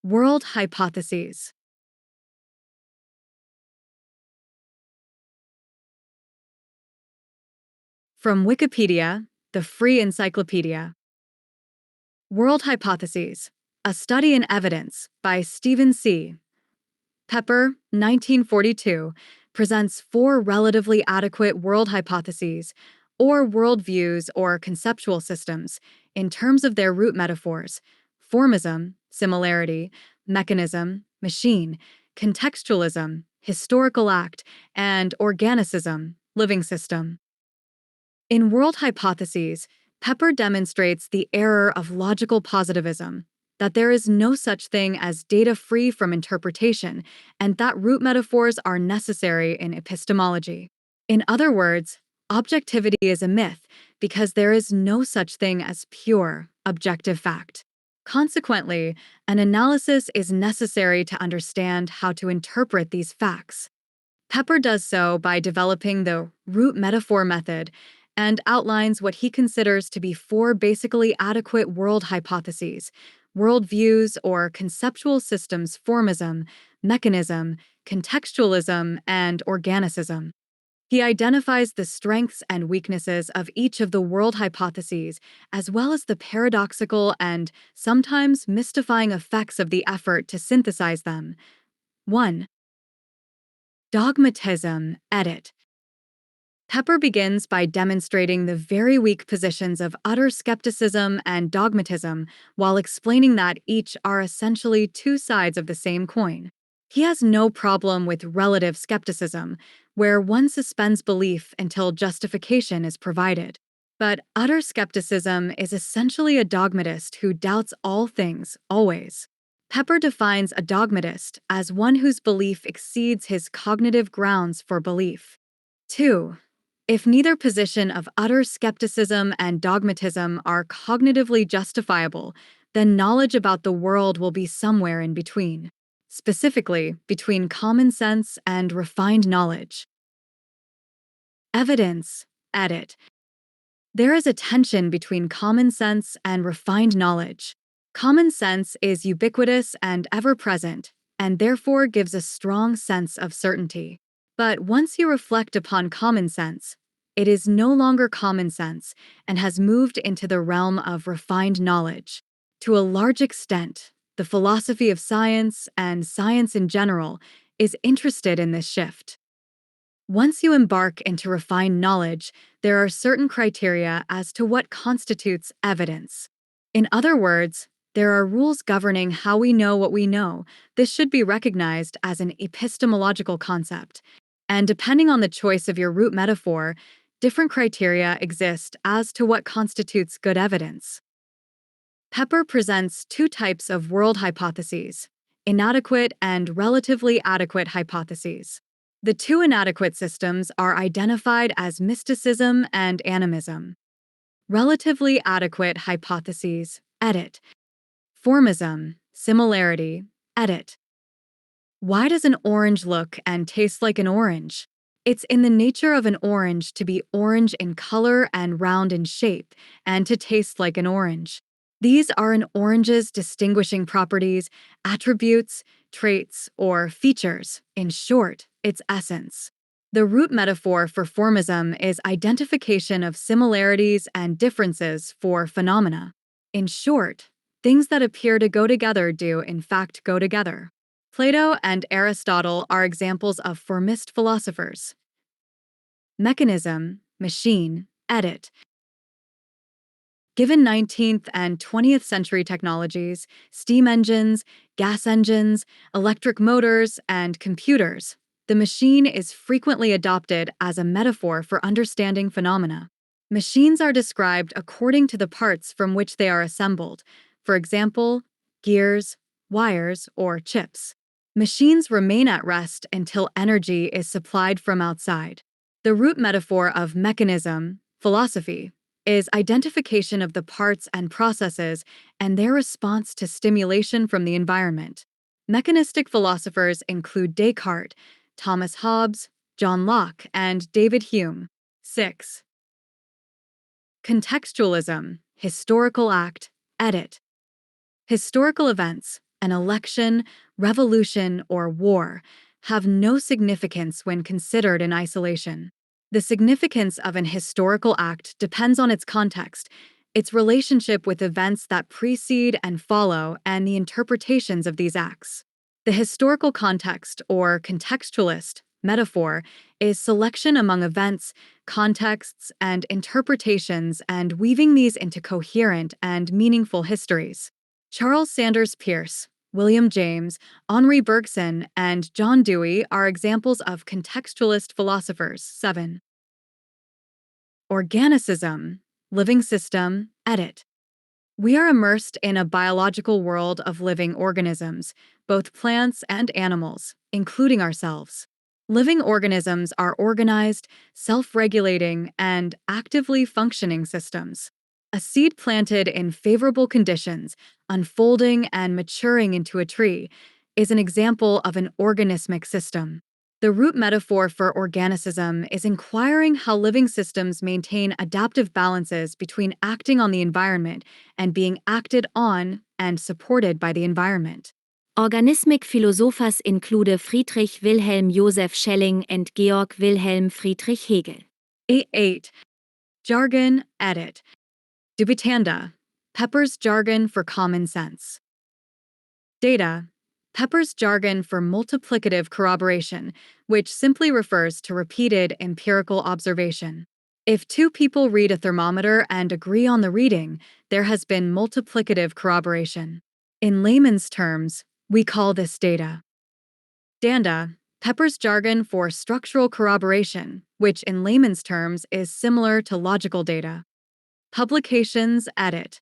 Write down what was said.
World Hypotheses. From Wikipedia, the free encyclopedia. World Hypotheses, A Study in Evidence by Stephen C. Pepper, 1942, presents four relatively adequate world hypotheses, or worldviews or conceptual systems, in terms of their root metaphors: formism, similarity; mechanism, machine; contextualism, historical act; and organicism, living system. In World Hypotheses, Pepper demonstrates the error of logical positivism, that there is no such thing as data free from interpretation, and that root metaphors are necessary in epistemology. In other words, objectivity is a myth because there is no such thing as pure, objective fact. Consequently, an analysis is necessary to understand how to interpret these facts. Pepper does so by developing the root metaphor method and outlines what he considers to be four basically adequate world hypotheses: worldviews or conceptual systems: formism, mechanism, contextualism, and organicism. He identifies the strengths and weaknesses of each of the world hypotheses, as well as the paradoxical and sometimes mystifying effects of the effort to synthesize them. 1. Dogmatism, edit. Pepper begins by demonstrating the very weak positions of utter skepticism and dogmatism, while explaining that each are essentially two sides of the same coin. He has no problem with relative skepticism, where one suspends belief until justification is provided. But utter skepticism is essentially a dogmatist who doubts all things, always. Pepper defines a dogmatist as one whose belief exceeds his cognitive grounds for belief. 2. If neither position of utter skepticism and dogmatism are cognitively justifiable, then knowledge about the world will be somewhere in between, specifically between common sense and refined knowledge. Evidence, edit. There is a tension between common sense and refined knowledge. Common sense is ubiquitous and ever-present, and therefore gives a strong sense of certainty. But once you reflect upon common sense, it is no longer common sense and has moved into the realm of refined knowledge. To a large extent, the philosophy of science and science in general is interested in this shift. Once you embark into refined knowledge, there are certain criteria as to what constitutes evidence. In other words, there are rules governing how we know what we know. This should be recognized as an epistemological concept. And depending on the choice of your root metaphor, different criteria exist as to what constitutes good evidence. Pepper presents two types of world hypotheses: inadequate and relatively adequate hypotheses. The two inadequate systems are identified as mysticism and animism. Relatively adequate hypotheses, edit. Formism, similarity, edit. Why does an orange look and taste like an orange? It's in the nature of an orange to be orange in color and round in shape, and to taste like an orange. These are an orange's distinguishing properties, attributes, traits, or features, in short, its essence. The root metaphor for formism is identification of similarities and differences for phenomena. In short, things that appear to go together do in fact go together. Plato and Aristotle are examples of formist philosophers. Mechanism, machine, edit. Given 19th and 20th century technologies, steam engines, gas engines, electric motors, and computers, the machine is frequently adopted as a metaphor for understanding phenomena. Machines are described according to the parts from which they are assembled, for example, gears, wires, or chips. Machines remain at rest until energy is supplied from outside. The root metaphor of mechanism, philosophy, is identification of the parts and processes and their response to stimulation from the environment. Mechanistic philosophers include Descartes, Thomas Hobbes, John Locke, and David Hume. 6. Contextualism, historical act, edit. Historical events, an election, revolution, or war, have no significance when considered in isolation. The significance of an historical act depends on its context, its relationship with events that precede and follow, and the interpretations of these acts. The historical context, or contextualist, metaphor is selection among events, contexts, and interpretations and weaving these into coherent and meaningful histories. Charles Sanders Peirce, William James, Henri Bergson, and John Dewey are examples of contextualist philosophers. 7. Organicism, living system, edit. We are immersed in a biological world of living organisms, both plants and animals, including ourselves. Living organisms are organized, self-regulating, and actively functioning systems. A seed planted in favorable conditions, unfolding and maturing into a tree, is an example of an organismic system. The root metaphor for organicism is inquiring how living systems maintain adaptive balances between acting on the environment and being acted on and supported by the environment. Organismic philosophers include Friedrich Wilhelm Joseph Schelling and Georg Wilhelm Friedrich Hegel. 8. Jargon, edit. Dubitanda, Pepper's jargon for common sense. Data, Pepper's jargon for multiplicative corroboration, which simply refers to repeated empirical observation. If two people read a thermometer and agree on the reading, there has been multiplicative corroboration. In layman's terms, we call this data. Danda, Pepper's jargon for structural corroboration, which in layman's terms is similar to logical data. Publications, edit.